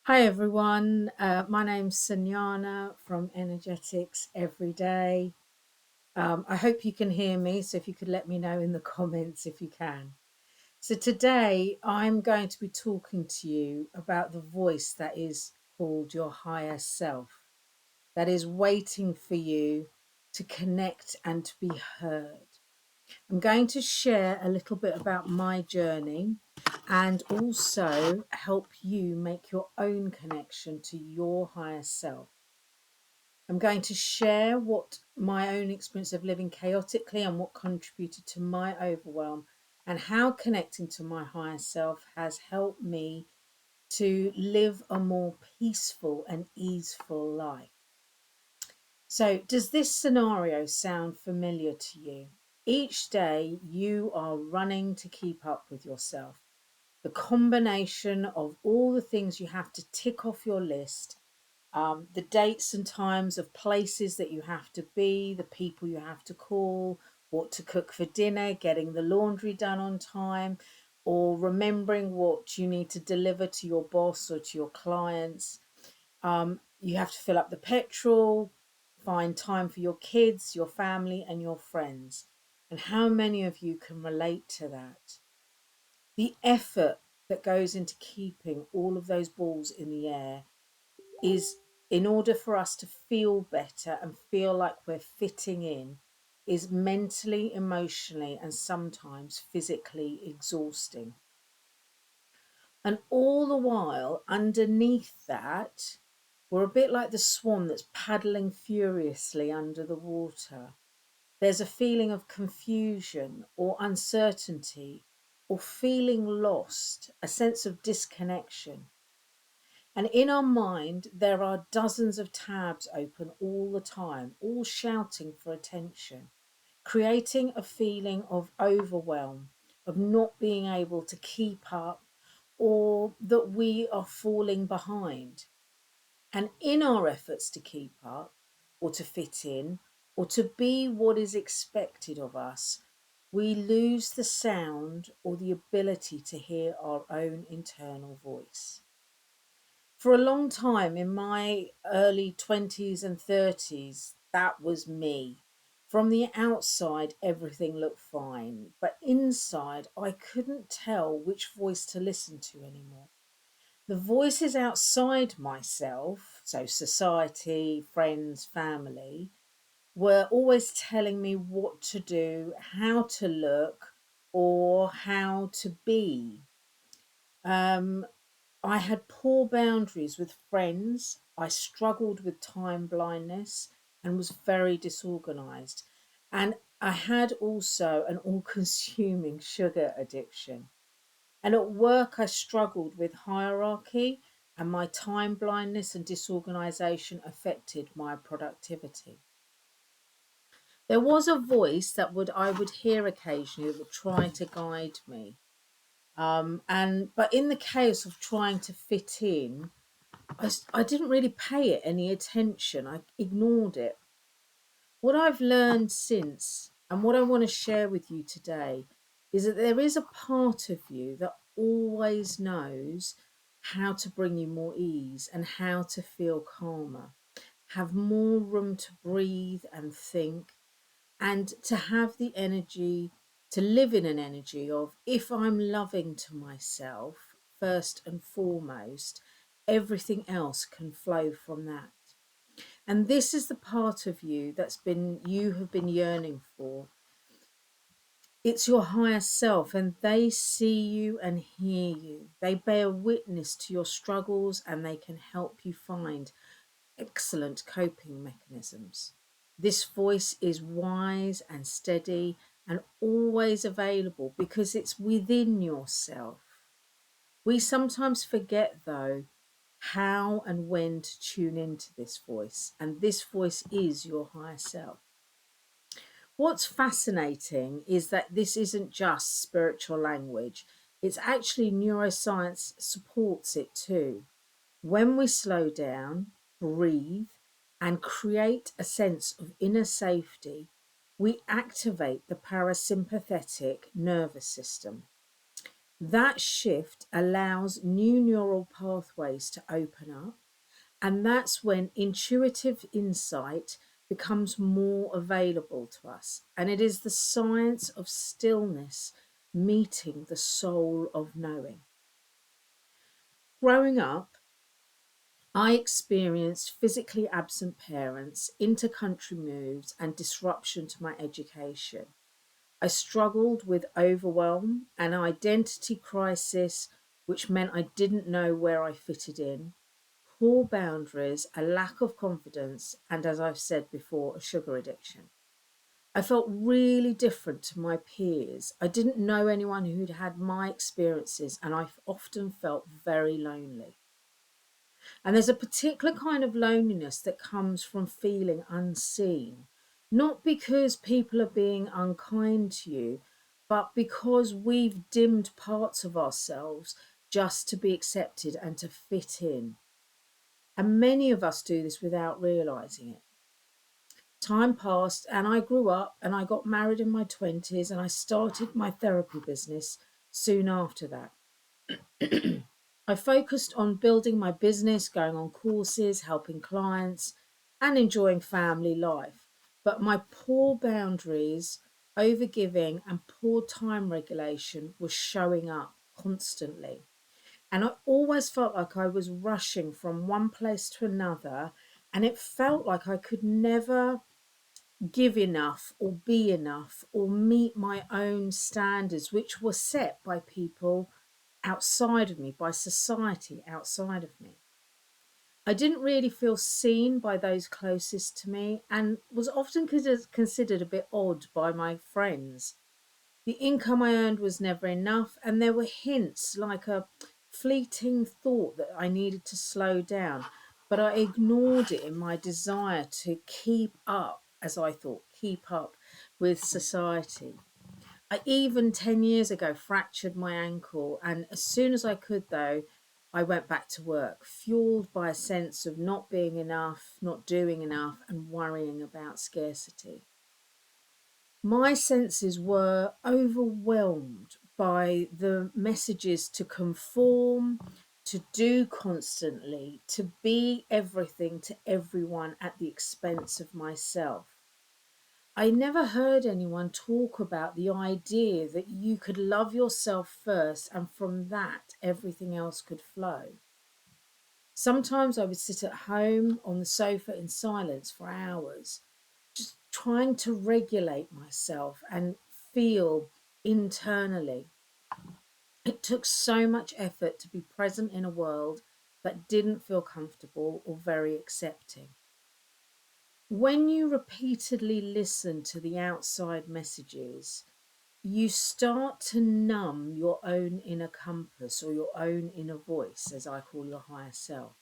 Hi everyone, my name's Sanjana from Energetics Every Day. I hope you can hear me, so if you could let me know in the comments if you can. So today I'm going to be talking to you about the voice that is called your higher self, that is waiting for you to connect and to be heard. I'm going to share a little bit about my journey and also help you make your own connection to your higher self. I'm going to share what my own experience of living chaotically and what contributed to my overwhelm, and how connecting to my higher self has helped me to live a more peaceful and easeful life. So, does this scenario sound familiar to you? Each day you are running to keep up with yourself. The combination of all the things you have to tick off your list, the dates and times of places that you have to be, the people you have to call, what to cook for dinner, getting the laundry done on time, or remembering what you need to deliver to your boss or to your clients. You have to fill up the petrol, find time for your kids, your family, and your friends. And how many of you can relate to that? The effort that goes into keeping all of those balls in the air is, in order for us to feel better and feel like we're fitting in, is mentally, emotionally, and sometimes physically exhausting. And all the while, underneath that, we're a bit like the swan that's paddling furiously under the water. There's a feeling of confusion or uncertainty or feeling lost, a sense of disconnection. And in our mind, there are dozens of tabs open all the time, all shouting for attention, creating a feeling of overwhelm, of not being able to keep up, or that we are falling behind. And in our efforts to keep up, or to fit in, or to be what is expected of us, we lose the sound or the ability to hear our own internal voice. For a long time in my early 20s and 30s, that was me. From the outside, everything looked fine, but inside, I couldn't tell which voice to listen to anymore. The voices outside myself, so society, friends, family, were always telling me what to do, how to look, or how to be. Um, I had poor boundaries with friends. I struggled with time blindness and was very disorganized. And I had also an all consuming sugar addiction. And at work, I struggled with hierarchy, and my time blindness and disorganization affected my productivity. There was a voice that I would hear occasionally that would try to guide me. But in the chaos of trying to fit in, I didn't really pay it any attention. I ignored it. What I've learned since, and what I want to share with you today, is that there is a part of you that always knows how to bring you more ease and how to feel calmer, have more room to breathe and think, and to have the energy to live in an energy of, if I'm loving to myself first and foremost, everything else can flow from that. And this is the part of you you have been yearning for. It's your higher self, and they see you and hear you. They bear witness to your struggles, and they can help you find excellent coping mechanisms. This voice is wise and steady and always available because it's within yourself. We sometimes forget, though, how and when to tune into this voice, and this voice is your higher self. What's fascinating is that this isn't just spiritual language, it's actually neuroscience supports it too. When we slow down, breathe, and create a sense of inner safety, we activate the parasympathetic nervous system. That shift allows new neural pathways to open up, and that's when intuitive insight becomes more available to us. And it is the science of stillness meeting the soul of knowing. Growing up, I experienced physically absent parents, intercountry moves, and disruption to my education. I struggled with overwhelm, an identity crisis, which meant I didn't know where I fitted in, poor boundaries, a lack of confidence, and as I've said before, a sugar addiction. I felt really different to my peers. I didn't know anyone who'd had my experiences, and I often felt very lonely. And there's a particular kind of loneliness that comes from feeling unseen, not because people are being unkind to you, but because we've dimmed parts of ourselves just to be accepted and to fit in. And many of us do this without realizing it. Time passed and I grew up and I got married in my 20s and I started my therapy business soon after that. I focused on building my business, going on courses, helping clients, and enjoying family life. But my poor boundaries, overgiving, and poor time regulation was showing up constantly. And I always felt like I was rushing from one place to another, and it felt like I could never give enough or be enough or meet my own standards, which were set by people outside of me, by society outside of me. I didn't really feel seen by those closest to me and was often considered a bit odd by my friends. The income I earned was never enough, and there were hints like a fleeting thought that I needed to slow down, but I ignored it in my desire to keep up, as I thought, keep up with society. I even 10 years ago fractured my ankle, and as soon as I could, though, I went back to work, fueled by a sense of not being enough, not doing enough, and worrying about scarcity. My senses were overwhelmed by the messages to conform, to do constantly, to be everything to everyone at the expense of myself. I never heard anyone talk about the idea that you could love yourself first and from that everything else could flow. Sometimes I would sit at home on the sofa in silence for hours, just trying to regulate myself and feel internally. It took so much effort to be present in a world that didn't feel comfortable or very accepting. When you repeatedly listen to the outside messages, you start to numb your own inner compass or your own inner voice, as I call your higher self.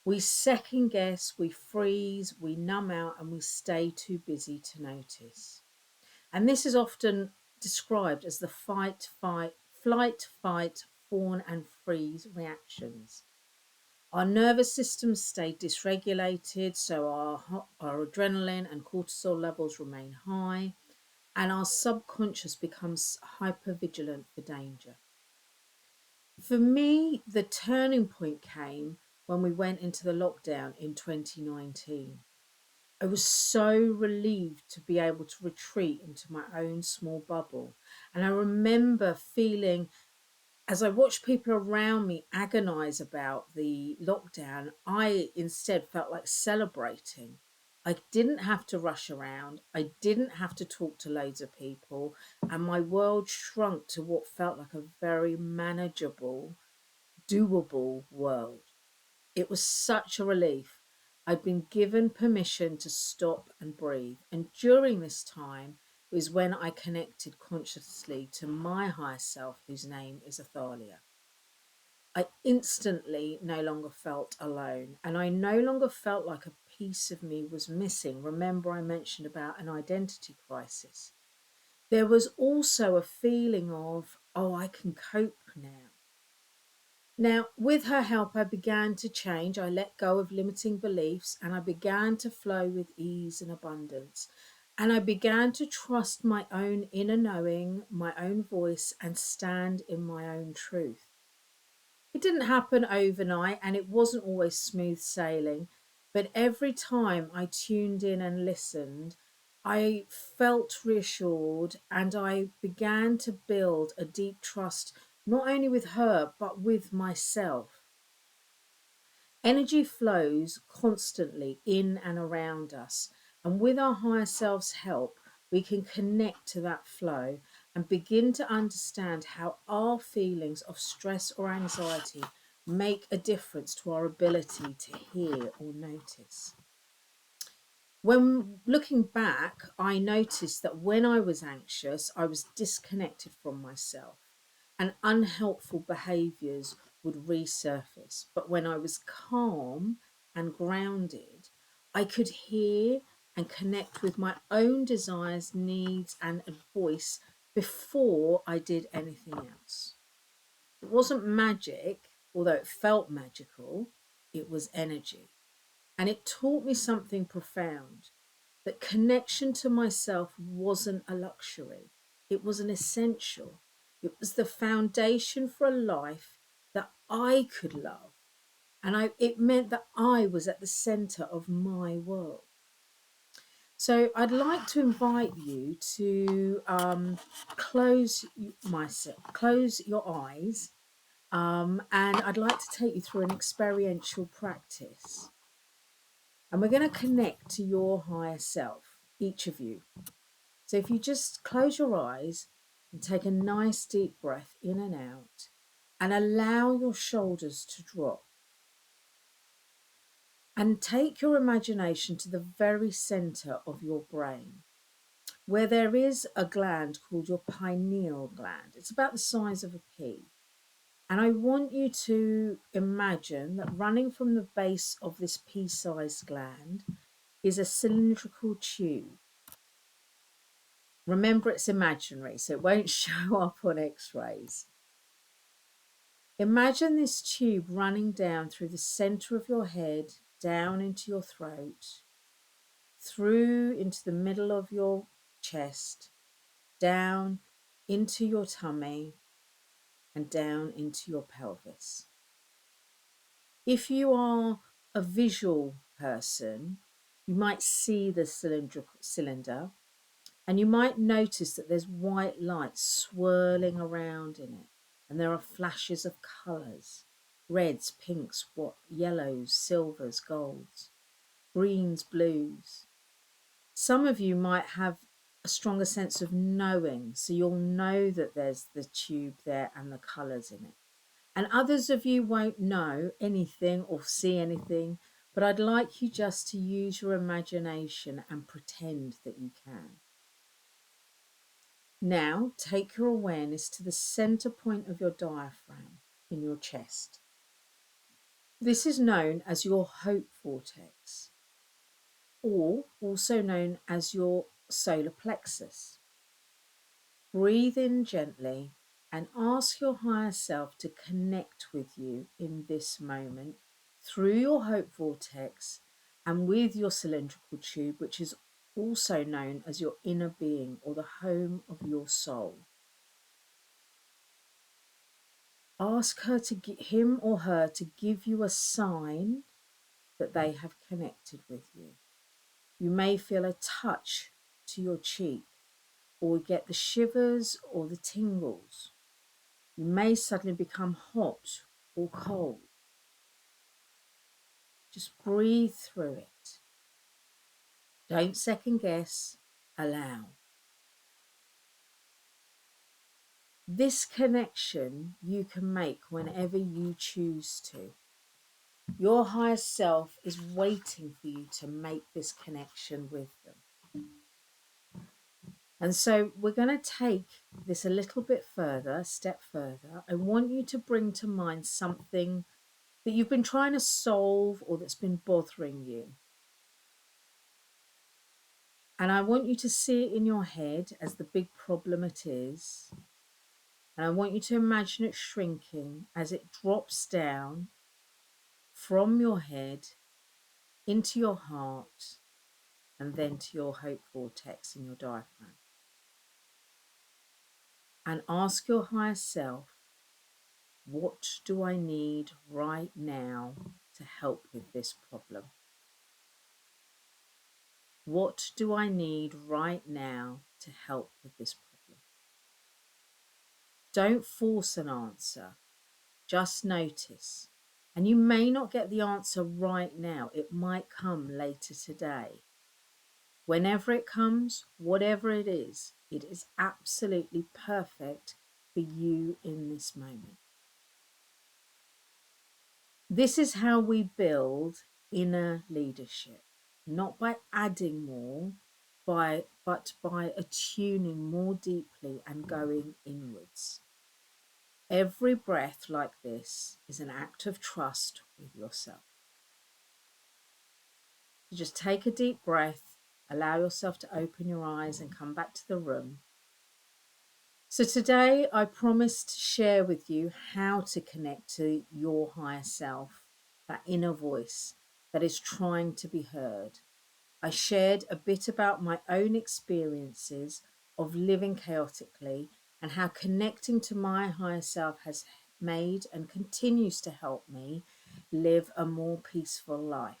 We second guess, we freeze, we numb out, and we stay too busy to notice. And this is often described as the flight, fight, fawn, and freeze reactions. Our nervous systems stay dysregulated, so our adrenaline and cortisol levels remain high, and our subconscious becomes hypervigilant for danger. For me, the turning point came when we went into the lockdown in 2019. I was so relieved to be able to retreat into my own small bubble. And I remember feeling, as I watched people around me agonize about the lockdown, I instead felt like celebrating. I didn't have to rush around. I didn't have to talk to loads of people. And my world shrunk to what felt like a very manageable, doable world. It was such a relief. I'd been given permission to stop and breathe. And during this time was when I connected consciously to my higher self, whose name is Athalia. I instantly no longer felt alone, and I no longer felt like a piece of me was missing. Remember, I mentioned about an identity crisis. There was also a feeling of, oh, I can cope now. Now, with her help, I began to change. I let go of limiting beliefs and I began to flow with ease and abundance. And I began to trust my own inner knowing, my own voice, and stand in my own truth. It didn't happen overnight and it wasn't always smooth sailing, but every time I tuned in and listened, I felt reassured and I began to build a deep trust, not only with her, but with myself. Energy flows constantly in and around us, and with our higher self's help, we can connect to that flow and begin to understand how our feelings of stress or anxiety make a difference to our ability to hear or notice. When looking back, I noticed that when I was anxious, I was disconnected from myself and unhelpful behaviors would resurface. But when I was calm and grounded, I could hear and connect with my own desires, needs, and a voice before I did anything else. It wasn't magic, although it felt magical, it was energy. And it taught me something profound, that connection to myself wasn't a luxury, it was an essential. It was the foundation for a life that I could love. It meant that I was at the center of my world. So I'd like to invite you to close your eyes, and I'd like to take you through an experiential practice. And we're going to connect to your higher self, each of you. So if you just close your eyes and take a nice deep breath in and out and allow your shoulders to drop, and take your imagination to the very center of your brain where there is a gland called your pineal gland. It's about the size of a pea. And I want you to imagine that running from the base of this pea sized gland is a cylindrical tube. Remember, it's imaginary, so it won't show up on x rays. Imagine this tube running down through the center of your head, down into your throat, through into the middle of your chest, down into your tummy, and down into your pelvis. If you are a visual person, you might see the cylinder and you might notice that there's white light swirling around in it, and there are flashes of colours: reds, pinks, yellows, silvers, golds, greens, blues. Some of you might have a stronger sense of knowing, so you'll know that there's the tube there and the colours in it. And others of you won't know anything or see anything, but I'd like you just to use your imagination and pretend that you can. Now take your awareness to the center point of your diaphragm in your chest. This is known as your hope vortex, or also known as your solar plexus. Breathe in gently and ask your higher self to connect with you in this moment through your hope vortex and with your cylindrical tube, which is also known as your inner being or the home of your soul. Ask him or her to give you a sign that they have connected with you. You may feel a touch to your cheek, or get the shivers or the tingles. You may suddenly become hot or cold. Just breathe through it. Don't second guess, allow. This connection you can make whenever you choose to. Your higher self is waiting for you to make this connection with them. And so we're going to take this a little bit further, a step further. I want you to bring to mind something that you've been trying to solve or that's been bothering you. And I want you to see it in your head as the big problem it is. And I want you to imagine it shrinking as it drops down from your head into your heart and then to your hope vortex in your diaphragm. And ask your higher self, what do I need right now to help with this problem? What do I need right now to help with this problem? Don't force an answer, just notice. And you may not get the answer right now, it might come later today. Whenever it comes, whatever it is absolutely perfect for you in this moment. This is how we build inner leadership, not by adding more, but by attuning more deeply and going inwards. Every breath like this is an act of trust with yourself. So just take a deep breath, allow yourself to open your eyes and come back to the room. So today I promised to share with you how to connect to your higher self, that inner voice that is trying to be heard. I shared a bit about my own experiences of living chaotically and how connecting to my higher self has made and continues to help me live a more peaceful life.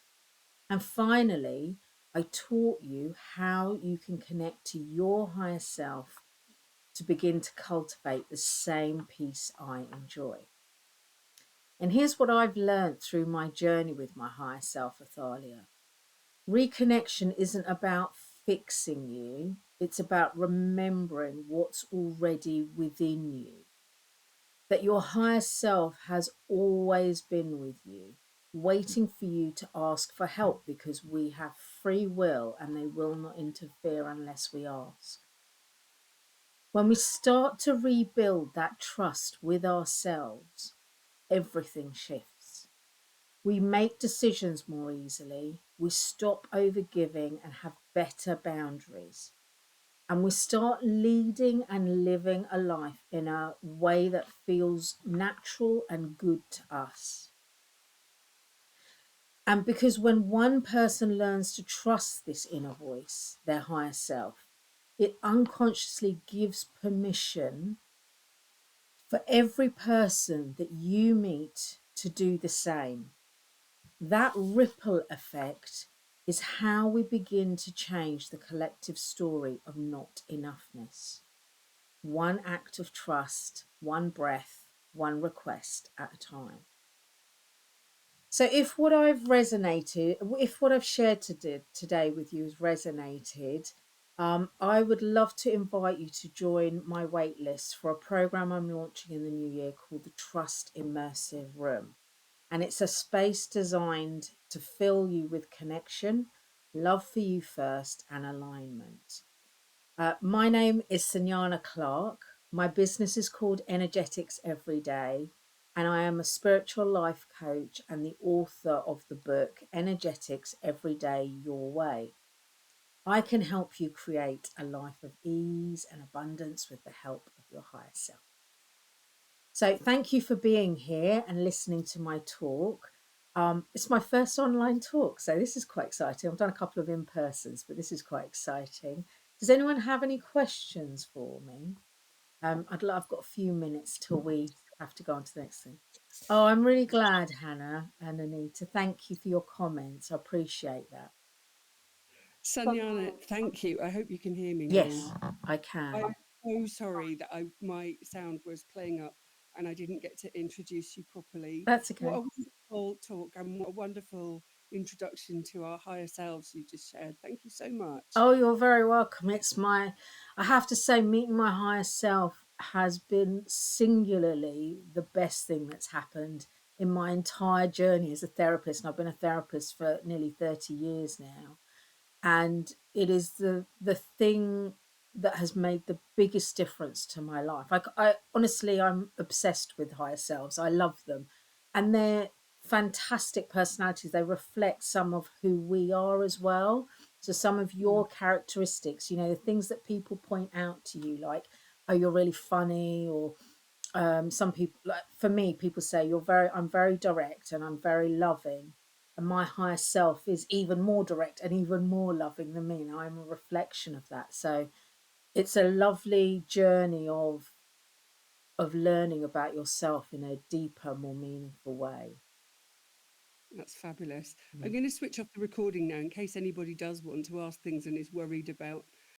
And finally, I taught you how you can connect to your higher self to begin to cultivate the same peace I enjoy. And here's what I've learned through my journey with my higher self, Athalia. Reconnection isn't about fixing you, it's about remembering what's already within you. That your higher self has always been with you, waiting for you to ask for help because we have free will and they will not interfere unless we ask. When we start to rebuild that trust with ourselves, everything shifts. We make decisions more easily, we stop overgiving and have better boundaries. And we start leading and living a life in a way that feels natural and good to us. And because when one person learns to trust this inner voice, their higher self, it unconsciously gives permission for every person that you meet to do the same. That ripple effect is how we begin to change the collective story of not enoughness. One act of trust, one breath, one request at a time. So if what I've shared today with you has resonated, I would love to invite you to join my wait list for a program I'm launching in the new year called the Trust Immersive Room. And it's a space designed to fill you with connection, love for you first, and alignment. My name is Sanyana Clark. My business is called Energetics Every Day, and I am a spiritual life coach and the author of the book Energetics Every Day Your Way. I can help you create a life of ease and abundance with the help of your higher self. So, thank you for being here and listening to my talk. It's my first online talk, so this is quite exciting. I've done a couple of in persons, but this is quite exciting. Does anyone have any questions for me? I've got a few minutes till we have to go on to the next thing. Oh, I'm really glad, Hannah and Anita. Thank you for your comments. I appreciate that. Sanyana, thank you. I hope you can hear me Yes, now. I can. I'm so sorry that my sound was playing up and I didn't get to introduce you properly. That's What okay. a wonderful talk and what a wonderful introduction to our higher selves you just shared. Thank you so much. Oh, you're very welcome. I have to say, meeting my higher self has been singularly the best thing that's happened in my entire journey as a therapist. And I've been a therapist for nearly 30 years now. And it is the thing that has made the biggest difference to my life. I honestly, I'm obsessed with higher selves. I love them, and they're fantastic personalities. They reflect some of who we are as well. So some of Mm. your characteristics, the things that people point out to you, like, oh, you're really funny, or some people, like for me, people say I'm very direct and I'm very loving. and my higher self is even more direct and even more loving than me, and I'm a reflection of that. So it's a lovely journey of learning about yourself in a deeper, more meaningful way. That's fabulous. Yeah. I'm going to switch off the recording now in case anybody does want to ask things and is worried about